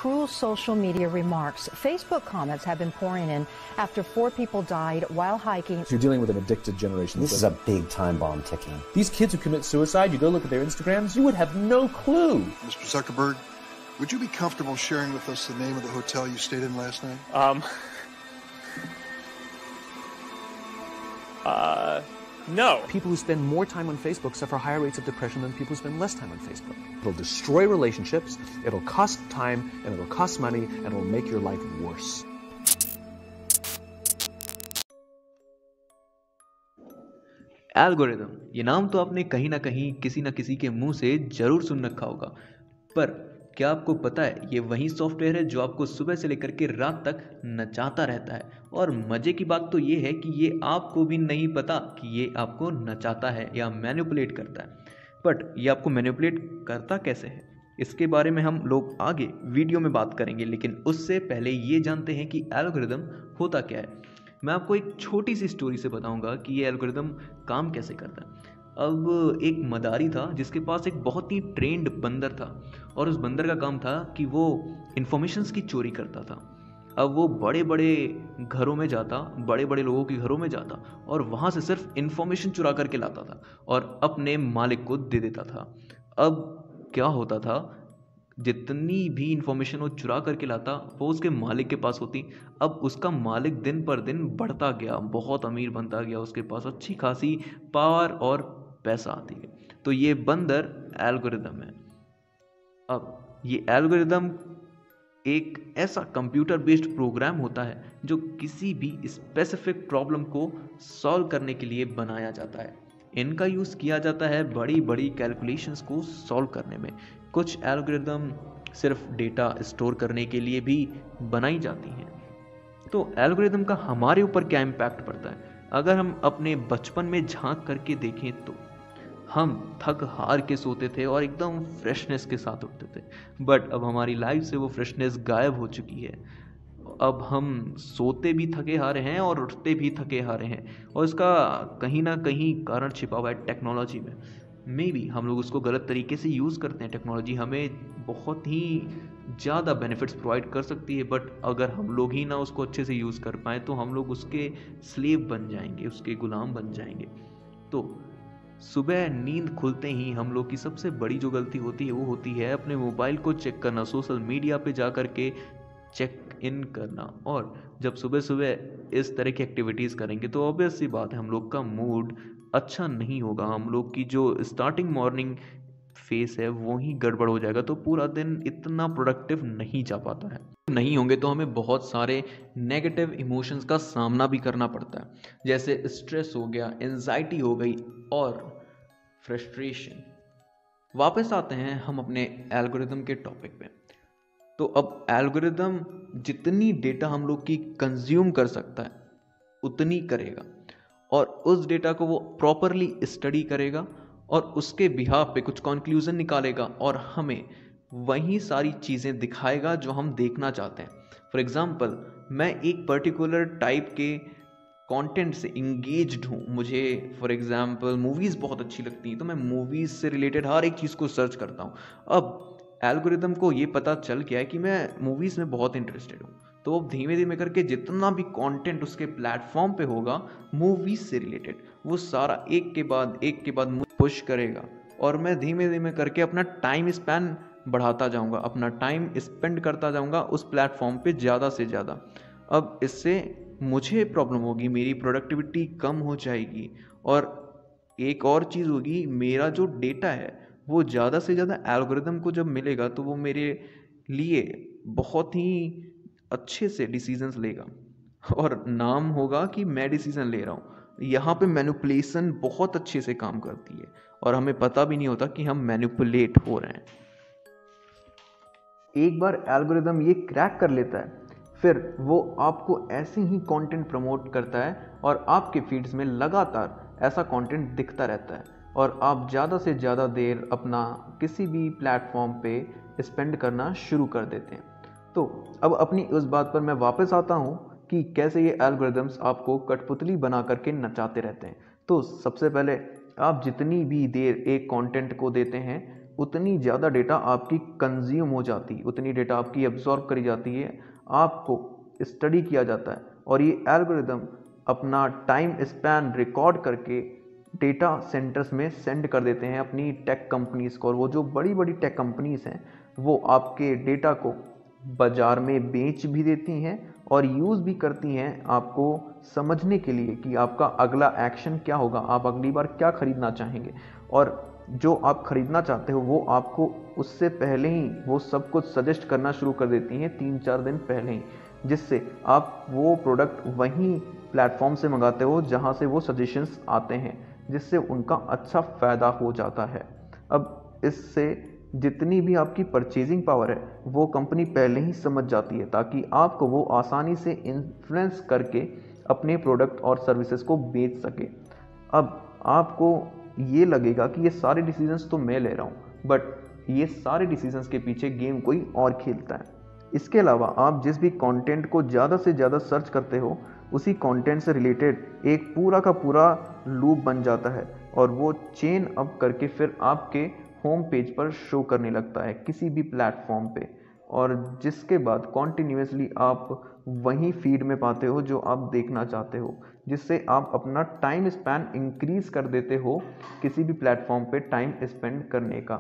cruel social media remarks. Facebook comments have been pouring in after 4 people died while hiking. You're dealing with an addicted generation. This is a big time bomb ticking. These kids who commit suicide, you go look at their Instagrams, you would have no clue. Mr. Zuckerberg, would you be comfortable sharing with us the name of the hotel you stayed in last night? No. People who spend more time on Facebook suffer higher rates of depression than people who spend less time on Facebook. It'll destroy relationships, it'll cost time, and it'll cost money, and it'll make your life worse. Algorithm, ये नाम तो आपने कहीं ना कहीं किसी ना किसी के मुंह से जरूर सुन रखा होगा, पर क्या आपको पता है ये वही सॉफ्टवेयर है जो आपको सुबह से लेकर के रात तक नचाता रहता है। और मजे की बात तो ये है कि ये आपको भी नहीं पता कि ये आपको नचाता है या मैनिपुलेट करता है। बट ये आपको मैनिपुलेट करता कैसे है, इसके बारे में हम लोग आगे वीडियो में बात करेंगे, लेकिन उससे पहले ये जानते हैं कि एल्गोरिदम होता क्या है। मैं आपको एक छोटी सी स्टोरी से बताऊंगा कि ये एल्गोरिदम काम कैसे करता है। अब एक मदारी था जिसके पास एक बहुत ही ट्रेंड बंदर था, और उस बंदर का काम था कि वो इन्फॉर्मेशंस की चोरी करता था। अब वो बड़े बड़े घरों में जाता, बड़े बड़े लोगों के घरों में जाता, और वहाँ से सिर्फ इन्फॉर्मेशन चुरा करके लाता था और अपने मालिक को दे देता था। अब क्या होता था, जितनी भी इंफॉर्मेशन वो चुरा करके लाता वो उसके मालिक के पास होती। अब उसका मालिक दिन पर दिन बढ़ता गया, बहुत अमीर बनता गया, उसके पास अच्छी खासी पावर और पैसा आती है। तो ये बंदर एल्गोरिदम है। अब ये एल्गोरिदम एक ऐसा कंप्यूटर बेस्ड प्रोग्राम होता है जो किसी भी स्पेसिफिक प्रॉब्लम को सॉल्व करने के लिए बनाया जाता है। इनका यूज़ किया जाता है बड़ी बड़ी कैलकुलेशंस को सॉल्व करने में। कुछ एल्गोरिदम सिर्फ डेटा स्टोर करने के लिए भी बनाई जाती हैं। तो एल्गोरिदम का हमारे ऊपर क्या इम्पैक्ट पड़ता है, अगर हम अपने बचपन में झांक करके देखें तो हम थक हार के सोते थे और एकदम फ्रेशनेस के साथ उठते थे। बट अब हमारी लाइफ से वो फ्रेशनेस गायब हो चुकी है। अब हम सोते भी थके हारे हैं और उठते भी थके हारे हैं, और इसका कहीं ना कहीं कारण छिपा हुआ है टेक्नोलॉजी में। मे बी हम लोग उसको गलत तरीके से यूज़ करते हैं। टेक्नोलॉजी हमें बहुत ही ज़्यादा बेनिफिट्स प्रोवाइड कर सकती है, बट अगर हम लोग ही ना उसको अच्छे से यूज़ कर पाएँ तो हम लोग उसके स्लेव बन जाएंगे, उसके गुलाम बन जाएंगे। तो सुबह नींद खुलते ही हम लोग की सबसे बड़ी जो गलती होती है वो होती है अपने मोबाइल को चेक करना, सोशल मीडिया पे जा कर के चेक इन करना। और जब सुबह सुबह इस तरह की एक्टिविटीज़ करेंगे तो ऑब्वियस सी बात है हम लोग का मूड अच्छा नहीं होगा। हम लोग की जो स्टार्टिंग मॉर्निंग फेस है वो ही गड़बड़ हो जाएगा, तो पूरा दिन इतना प्रोडक्टिव नहीं जा पाता है। नहीं होंगे तो हमें बहुत सारे नेगेटिव इमोशंस का सामना भी करना पड़ता है, जैसे स्ट्रेस हो गया, एंजाइटी हो गई और फ्रस्ट्रेशन। वापस आते हैं हम अपने एल्गोरिदम के टॉपिक पे। तो अब एल्गोरिदम जितनी डेटा हम लोग की कंज्यूम कर सकता है उतनी करेगा, और उस डेटा को वो प्रॉपरली स्टडी करेगा और उसके बिहाफ पे कुछ कंक्लूजन निकालेगा और हमें वही सारी चीज़ें दिखाएगा जो हम देखना चाहते हैं। फॉर एग्जांपल, मैं एक पर्टिकुलर टाइप के कंटेंट से इंगेज्ड हूँ, मुझे फॉर एग्जांपल मूवीज़ बहुत अच्छी लगती हैं, तो मैं मूवीज़ से रिलेटेड हर एक चीज़ को सर्च करता हूँ। अब एल्गोरिदम को ये पता चल गया है कि मैं मूवीज़ में बहुत इंटरेस्टेड हूँ, तो वो धीमे धीमे करके जितना भी कंटेंट उसके प्लेटफॉर्म पे होगा मूवीज़ से रिलेटेड, वो सारा एक के बाद पुश करेगा, और मैं धीमे धीमे करके अपना टाइम स्पैन बढ़ाता जाऊंगा, अपना टाइम स्पेंड करता जाऊंगा उस प्लेटफॉर्म पे ज़्यादा से ज़्यादा। अब इससे मुझे प्रॉब्लम होगी, मेरी प्रोडक्टिविटी कम हो जाएगी, और एक और चीज़ होगी, मेरा जो डेटा है वो ज़्यादा से ज़्यादा एल्गोरिदम को जब मिलेगा तो वो मेरे लिए बहुत ही अच्छे से डिसीजंस लेगा, और नाम होगा कि मैं डिसीजन ले रहा हूँ। यहाँ पे मैनिपुलेशन बहुत अच्छे से काम करती है और हमें पता भी नहीं होता कि हम मैनिपुलेट हो रहे हैं। एक बार एल्गोरिदम ये क्रैक कर लेता है, फिर वो आपको ऐसे ही कंटेंट प्रमोट करता है और आपके फीड्स में लगातार ऐसा कंटेंट दिखता रहता है, और आप ज़्यादा से ज़्यादा देर अपना किसी भी प्लेटफॉर्म पे स्पेंड करना शुरू कर देते हैं। तो अब अपनी उस बात पर मैं वापस आता हूँ कि कैसे ये एल्गोरिदम्स आपको कठपुतली बना करके नचाते रहते हैं। तो सबसे पहले आप जितनी भी देर एक कंटेंट को देते हैं उतनी ज़्यादा डेटा आपकी कंज्यूम हो जाती, उतनी डेटा आपकी एब्जॉर्ब करी जाती है, आपको स्टडी किया जाता है और ये एल्गोरिदम अपना टाइम स्पैन रिकॉर्ड करके डेटा सेंटर्स में सेंड कर देते हैं अपनी टेक कंपनीज़ को। और वो जो बड़ी बड़ी टेक कंपनीज़ हैं वो आपके डेटा को बाज़ार में बेच भी देती हैं और यूज़ भी करती हैं आपको समझने के लिए कि आपका अगला एक्शन क्या होगा, आप अगली बार क्या ख़रीदना चाहेंगे। और जो आप ख़रीदना चाहते हो वो आपको उससे पहले ही वो सब कुछ सजेस्ट करना शुरू कर देती हैं 3-4 दिन पहले ही, जिससे आप वो प्रोडक्ट वहीं प्लेटफॉर्म से मंगाते हो जहां से वो सजेशंस आते हैं, जिससे उनका अच्छा फ़ायदा हो जाता है। अब इससे जितनी भी आपकी परचेजिंग पावर है वो कंपनी पहले ही समझ जाती है, ताकि आपको वो आसानी से इन्फ्लुएंस करके अपने प्रोडक्ट और सर्विसेज को बेच सके। अब आपको ये लगेगा कि ये सारे डिसीजंस तो मैं ले रहा हूँ, बट ये सारे डिसीजंस के पीछे गेम कोई और खेलता है। इसके अलावा आप जिस भी कंटेंट को ज़्यादा से ज़्यादा सर्च करते हो उसी कंटेंट से रिलेटेड एक पूरा का पूरा लूप बन जाता है और वो चेन अप करके फिर आपके होम पेज पर शो करने लगता है किसी भी प्लेटफॉर्म पे, और जिसके बाद कॉन्टिन्यूसली आप वही फीड में पाते हो जो आप देखना चाहते हो, जिससे आप अपना टाइम स्पैन इंक्रीज़ कर देते हो किसी भी प्लेटफॉर्म पे टाइम स्पेंड करने का।